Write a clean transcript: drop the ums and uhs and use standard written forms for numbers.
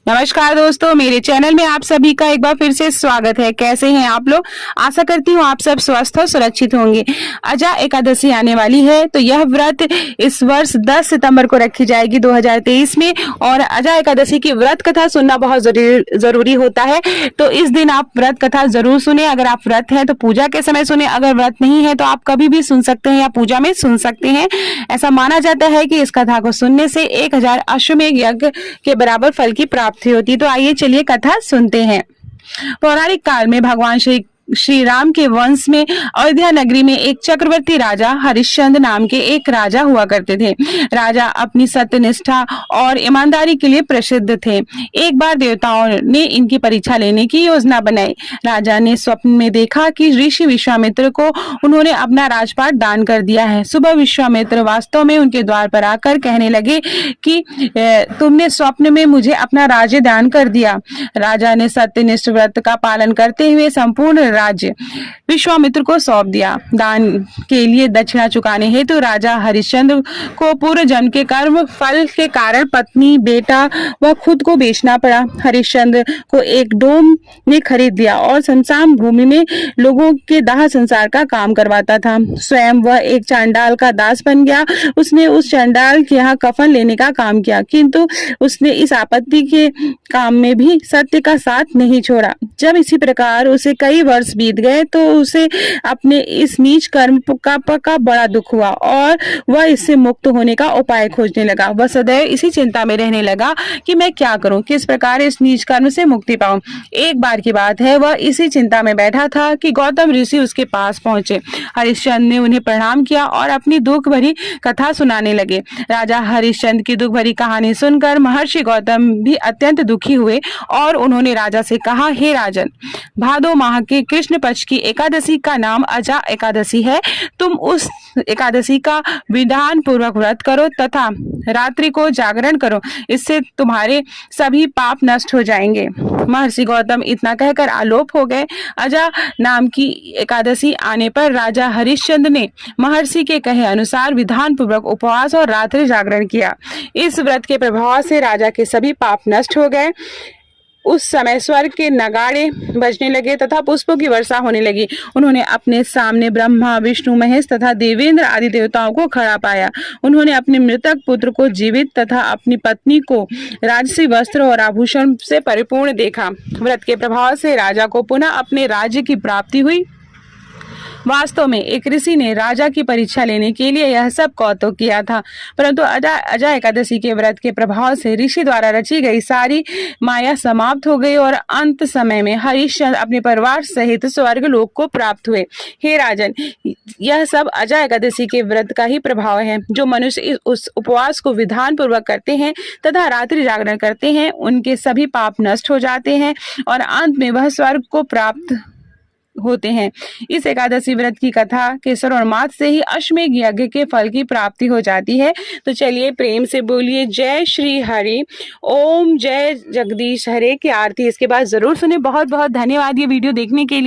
नमस्कार दोस्तों, मेरे चैनल में आप सभी का एक बार फिर से स्वागत है। कैसे हैं आप लोग? आशा करती हूँ आप सब स्वस्थ और सुरक्षित होंगे। अजा एकादशी आने वाली है, तो यह व्रत इस वर्ष 10 सितंबर को रखी जाएगी 2023 में। और अजा एकादशी की व्रत कथा सुनना बहुत जरूरी होता है, तो इस दिन आप व्रत कथा जरूर सुने। अगर आप व्रत हैं तो पूजा के समय सुने, अगर व्रत नहीं है तो आप कभी भी सुन सकते हैं या पूजा में सुन सकते हैं। ऐसा माना जाता है कि इस कथा को सुनने से 1000 अश्वमेध यज्ञ के बराबर फल की प्राप्ति होती। तो आइए चलिए कथा सुनते हैं। पौराणिक काल में भगवान श्री राम के वंश में अयोध्या नगरी में एक चक्रवर्ती राजा हरिश्चंद्र नाम के एक राजा हुआ करते थे। राजा अपनी सत्यनिष्ठा और ईमानदारी के लिए प्रसिद्ध थे। एक बार देवताओं ने इनकी परीक्षा लेने की योजना बनाई। राजा ने स्वप्न में देखा कि ऋषि विश्वामित्र को उन्होंने अपना राजपाट दान कर दिया है। सुबह विश्वामित्र वास्तव में उनके द्वार पर आकर कहने लगे कि तुमने स्वप्न में मुझे अपना राज्य दान कर दिया। राजा ने सत्यनिष्ठ व्रत का पालन करते हुए संपूर्ण राज्य विश्वामित्र को सौंप दिया। दान के लिए दक्षिणा चुकाने हेतु तो राजा हरिश्चंद्र को पूर्व जन्म के कर्म फल के कारण पत्नी, बेटा व खुद को बेचना पड़ा। हरिश्चंद्र को एक डोम ने खरीद लिया और शमशान भूमि में लोगों के दाह संस्कार का काम करवाता था। स्वयं वह एक चांडाल का दास बन गया। उसने उस चांडाल के यहाँ कफन लेने का काम किया, किंतु उसने इस आपत्ति के काम में भी सत्य का साथ नहीं छोड़ा। जब इसी प्रकार उसे कई वर्ष बीत गए तो उसे अपने इस नीच कर्म का बड़ा दुख हुआ और वह इससे मुक्त होने का उपाय खोजने लगा। वह सदैव इसी चिंता में रहने लगा कि मैं क्या करूं, किस प्रकार इस नीच कर्म से मुक्ति पाऊं। एक बार की बात है, वह इसी चिंता में बैठा था कि गौतम ऋषि उसके पास पहुंचे। हरिश्चंद्र ने उन्हें प्रणाम किया और अपनी दुख भरी कथा सुनाने लगे। राजा हरिश्चंद्र की दुख भरी कहानी सुनकर महर्षि गौतम भी अत्यंत दुखी हुए और उन्होंने राजा से कहा, हे राजन, भादो माह के कृष्ण पक्ष की एकादशी का नाम अजा एकादशी है। तुम उस एकादशी का विधान पूर्वक व्रत करो तथा रात्रि को जागरण करो, इससे तुम्हारे सभी पाप नष्ट हो जाएंगे। महर्षि गौतम इतना कहकर आलोप हो गए। अजा नाम की एकादशी आने पर राजा हरिश्चंद्र ने महर्षि के कहे अनुसार विधान पूर्वक उपवास और रात्रि जागरण किया। इस व्रत के प्रभाव से राजा के सभी पाप नष्ट हो गए। उस समय स्वर्ग के नगाड़े बजने लगे तथा पुष्पों की वर्षा होने लगी। उन्होंने अपने सामने ब्रह्मा, विष्णु, महेश तथा देवेंद्र आदि देवताओं को खड़ा पाया। उन्होंने अपने मृतक पुत्र को जीवित तथा अपनी पत्नी को राजसी वस्त्र और आभूषण से परिपूर्ण देखा। व्रत के प्रभाव से राजा को पुनः अपने राज्य की प्राप्ति हुई। वास्तव में एक ऋषि ने राजा की परीक्षा लेने के लिए यह सब कौतुक किया था, परंतु अजा एकादशी के व्रत के प्रभाव से ऋषि द्वारा रची गई सारी माया समाप्त हो गई और अंत समय में हरिश्चंद्र अपने परिवार सहित स्वर्ग लोक को प्राप्त हुए। हे राजन, यह सब अजा एकादशी के व्रत का ही प्रभाव है। जो मनुष्य उस उपवास को विधान पूर्वक करते हैं तथा रात्रि जागरण करते हैं, उनके सभी पाप नष्ट हो जाते हैं और अंत में वह स्वर्ग को प्राप्त होते हैं। इस एकादशी व्रत की कथा के श्रवण मात्र से ही अश्वमेध यज्ञ के फल की प्राप्ति हो जाती है। तो चलिए प्रेम से बोलिए जय श्री हरि, ओम जय जगदीश हरे की आरती इसके बाद जरूर सुने। बहुत बहुत धन्यवाद ये वीडियो देखने के लिए।